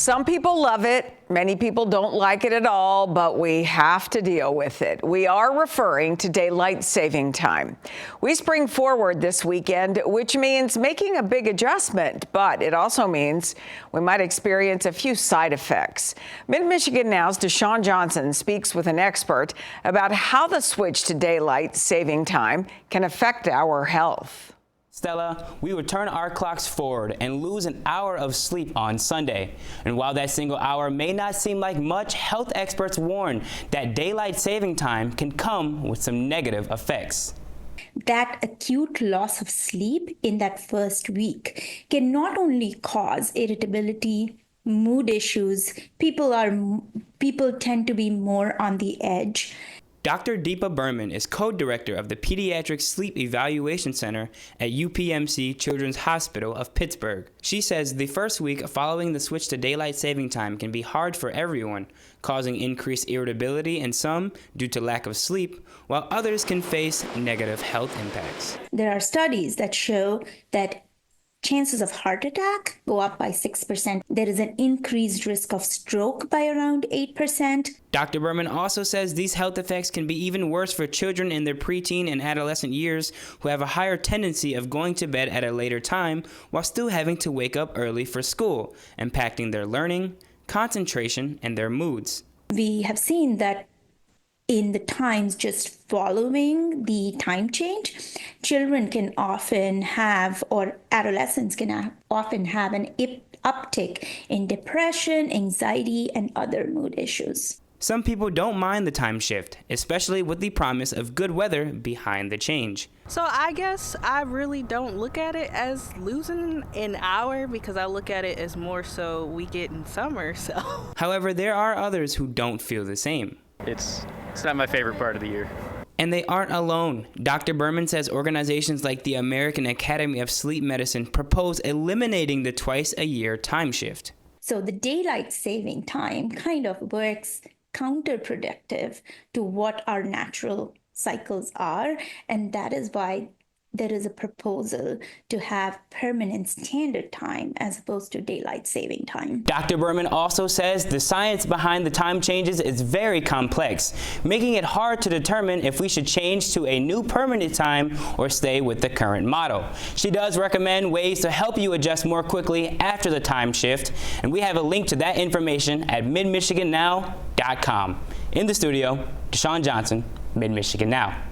Some people love it, many people don't like it at all, but we have to deal with it. We are referring to daylight saving time. We spring forward this weekend, which means making a big adjustment, but it also means we might experience a few side effects. Mid-Michigan Now's Deshaun Johnson speaks with an expert about how the switch to daylight saving time can affect our health. Stella, we would turn our clocks forward and lose an hour of sleep on Sunday. And while that single hour may not seem like much, health experts warn that daylight saving time can come with some negative effects. That acute loss of sleep in that first week can not only cause irritability, mood issues, people tend to be more on the edge. Dr. Deepa Burman is co-director of the Pediatric Sleep Evaluation Center at UPMC Children's Hospital of Pittsburgh. She says the first week following the switch to daylight saving time can be hard for everyone, causing increased irritability in some due to lack of sleep, while others can face negative health impacts. There are studies that show that chances of heart attack go up by 6%. There is an increased risk of stroke by around 8%. Dr. Burman also says these health effects can be even worse for children in their preteen and adolescent years who have a higher tendency of going to bed at a later time while still having to wake up early for school, impacting their learning, concentration, and their moods. We have seen that in the times just following the time change, children can often have, or adolescents can often have an uptick in depression, anxiety, and other mood issues. Some people don't mind the time shift, especially with the promise of good weather behind the change. So I guess I really don't look at it as losing an hour because I look at it as more so we get in summer. So. However, there are others who don't feel the same. It's not my favorite part of the year. And they aren't alone. Dr. Burman says organizations like the American Academy of Sleep Medicine propose eliminating the twice-a-year time shift. So the daylight saving time kind of works counterproductive to what our natural cycles are, and that is why there is a proposal to have permanent standard time as opposed to daylight saving time. Dr. Burman also says the science behind the time changes is very complex, making it hard to determine if we should change to a new permanent time or stay with the current model. She does recommend ways to help you adjust more quickly after the time shift, and we have a link to that information at midmichigannow.com. In the studio, Deshaun Johnson, Mid-Michigan Now.